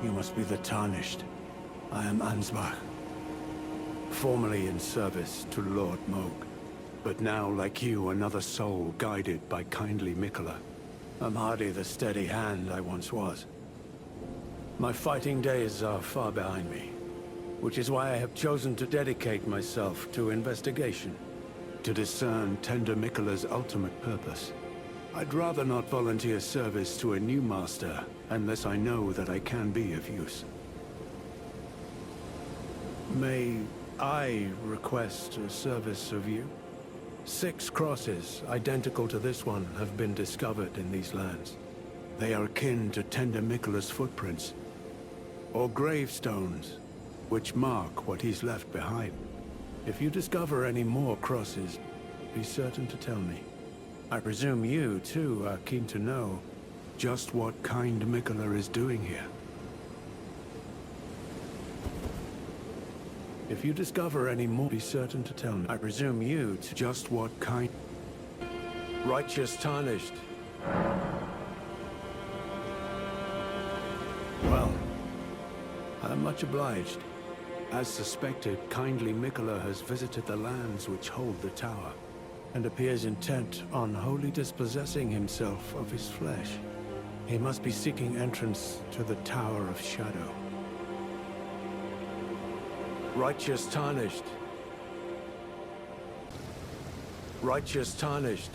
You must be the Tarnished. I am Ansbach, formerly in service to Lord Moog, but now, like you, another soul guided by kindly Mikola. I'm hardly the steady hand I once was. My fighting days are far behind me, which is why I have chosen to dedicate myself to investigation, to discern Tender Mikola's ultimate purpose. I'd rather not volunteer service to a new master unless I know that I can be of use. May I request a service of you? 6 crosses, identical to this one, have been discovered in these lands. They are akin to Tender Mikola's footprints, or gravestones, which mark what he's left behind. If you discover any more crosses, be certain to tell me. I presume you, too, are keen to know just what kind Mikola is doing here. If you discover any more, be certain to tell me. I presume you, just what kind... Righteous Tarnished. Well, I'm much obliged. As suspected, kindly Mikola has visited the lands which hold the tower, and appears intent on wholly dispossessing himself of his flesh. He must be seeking entrance to the Tower of Shadow. Righteous Tarnished. Righteous Tarnished.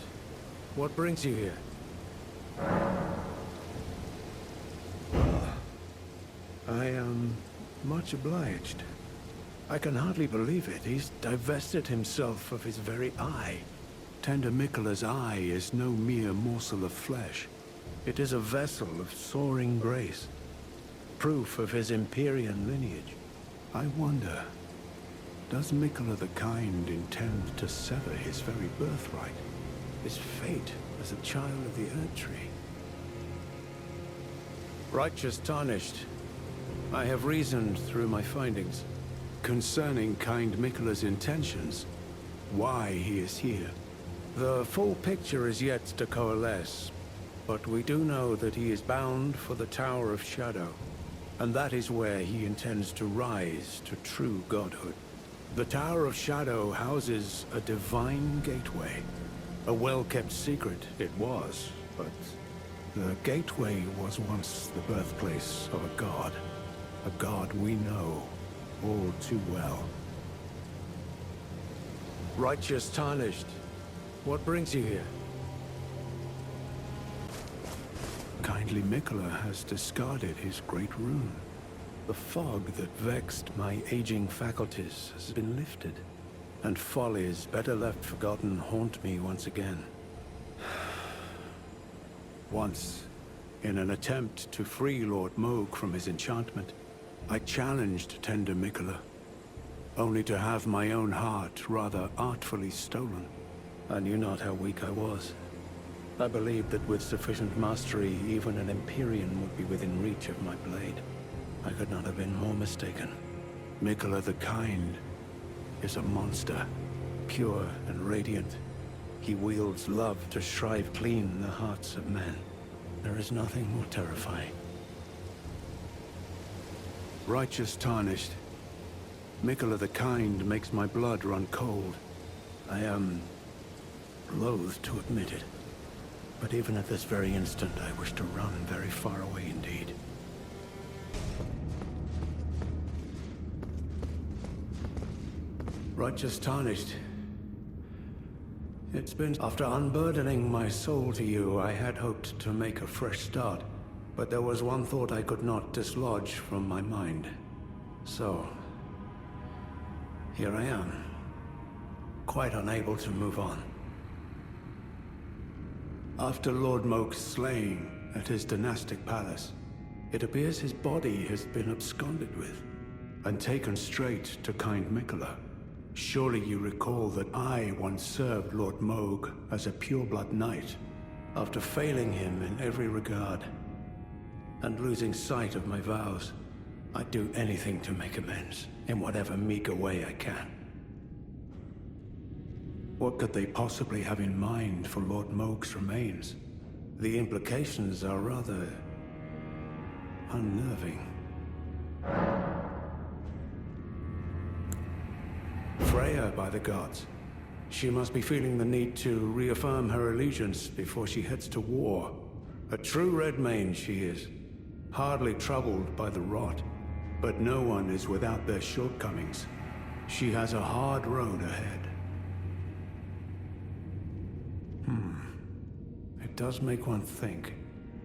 What brings you here? Well, I am much obliged. I can hardly believe it. He's divested himself of his very eye. Tender Mikola's eye is no mere morsel of flesh. It is a vessel of soaring grace, proof of his Empyrean lineage. I wonder, does Mikola the Kind intend to sever his very birthright, his fate as a child of the Earth Tree? Righteous Tarnished, I have reasoned through my findings concerning kind Mikola's intentions, why he is here. The full picture is yet to coalesce, but we do know that he is bound for the Tower of Shadow, and that is where he intends to rise to true godhood. The Tower of Shadow houses a divine gateway. A well-kept secret it was, but the gateway was once the birthplace of a god we know all too well. Righteous Tarnished, what brings you here? Kindly Mikola has discarded his great rune. The fog that vexed my aging faculties has been lifted, and follies better left forgotten haunt me once again. Once, in an attempt to free Lord Moog from his enchantment, I challenged Tender Mikola, only to have my own heart rather artfully stolen. I knew not how weak I was. I believed that with sufficient mastery, even an Empyrean would be within reach of my blade. I could not have been more mistaken. Mikola the Kind is a monster, pure and radiant. He wields love to shrive clean the hearts of men. There is nothing more terrifying. Righteous Tarnished, Mikola the Kind makes my blood run cold. I am loath to admit it, but even at this very instant I wish to run very far away indeed. Righteous Tarnished, it's been... After unburdening my soul to you, I had hoped to make a fresh start, but there was one thought I could not dislodge from my mind. So, here I am, quite unable to move on. After Lord Moog's slaying at his dynastic palace, it appears his body has been absconded with, and taken straight to kind Mikola. Surely you recall that I once served Lord Moog as a pureblood knight, after failing him in every regard, and losing sight of my vows. I'd do anything to make amends, in whatever meager way I can. What could they possibly have in mind for Lord Moog's remains? The implications are rather unnerving. Freya, by the gods. She must be feeling the need to reaffirm her allegiance before she heads to war. A true Redmane she is, hardly troubled by the rot. But no one is without their shortcomings. She has a hard road ahead. It does make one think.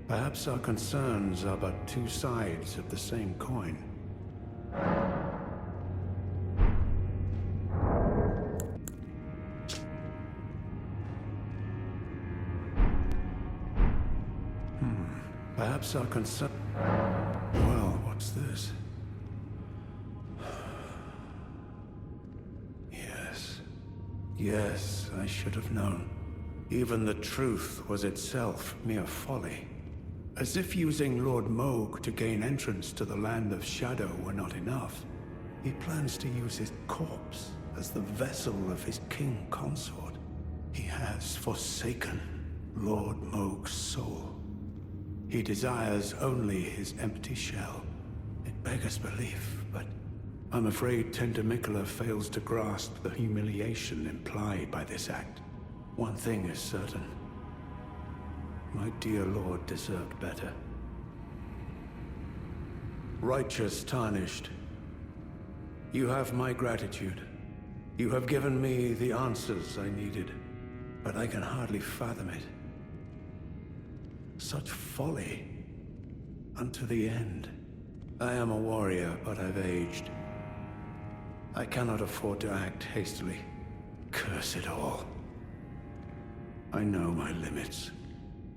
Perhaps our concerns are but two sides of the same coin. Perhaps our concern... Well, what's this? Yes, I should have known. Even the truth was itself mere folly. As if using Lord Moog to gain entrance to the Land of Shadow were not enough, he plans to use his corpse as the vessel of his king consort. He has forsaken Lord Moog's soul. He desires only his empty shell. It beggars belief, but I'm afraid Tender Mikola fails to grasp the humiliation implied by this act. One thing is certain. My dear lord deserved better. Righteous Tarnished, you have my gratitude. You have given me the answers I needed, but I can hardly fathom it. Such folly. Unto the end. I am a warrior, but I've aged. I cannot afford to act hastily. Curse it all. I know my limits.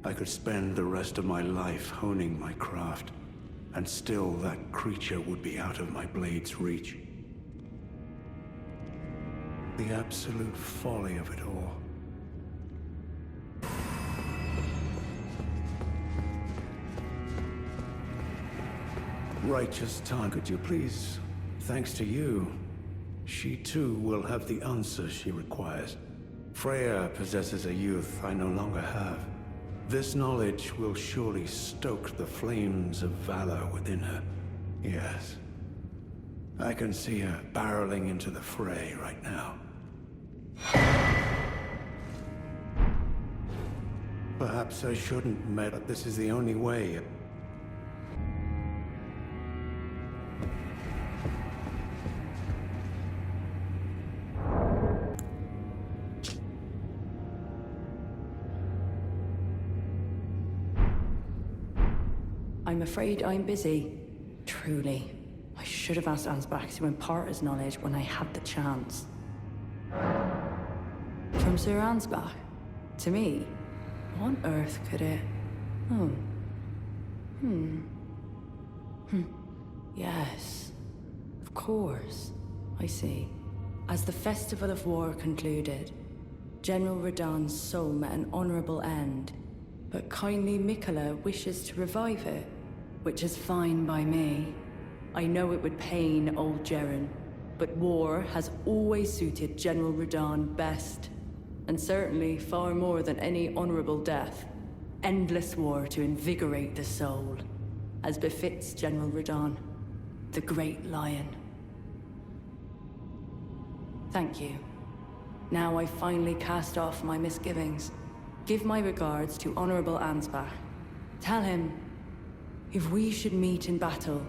I could spend the rest of my life honing my craft, and still that creature would be out of my blade's reach. The absolute folly of it all. Righteous Tarn, could you please? Thanks to you, she too will have the answer she requires. Freya possesses a youth I no longer have. This knowledge will surely stoke the flames of valor within her. Yes. I can see her barreling into the fray right now. Perhaps I shouldn't meddle, but this is the only way. I'm afraid I'm busy. Truly. I should have asked Ansbach to impart his knowledge when I had the chance. From Sir Ansbach? To me? What on earth could it... Yes. Of course. I see. As the Festival of War concluded, General Radahn's soul met an honorable end, but kindly Mikola wishes to revive it, which is fine by me. I know it would pain old Jeren, but war has always suited General Radahn best, and certainly far more than any honorable death. Endless war to invigorate the soul, as befits General Radahn, the great lion. Thank you. Now I finally cast off my misgivings. Give my regards to Honorable Ansbach. Tell him, if we should meet in battle,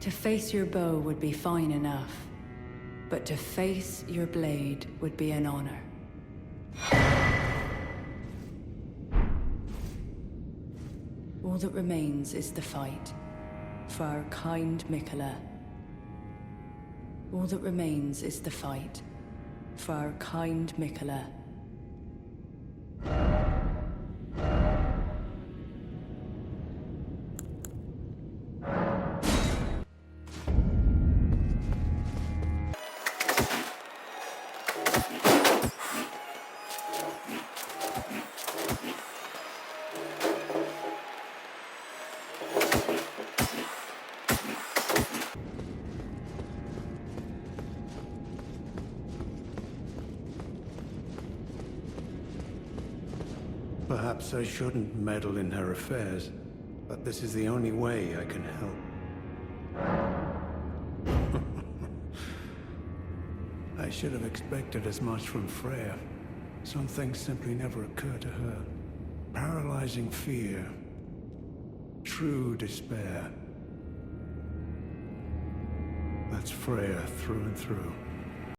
to face your bow would be fine enough, but to face your blade would be an honor. All that remains is the fight, for our kind Mikola. All that remains is the fight, for our kind Mikola. Perhaps I shouldn't meddle in her affairs, but this is the only way I can help. I should have expected as much from Freya. Some things simply never occur to her. Paralyzing fear. True despair. That's Freya through and through.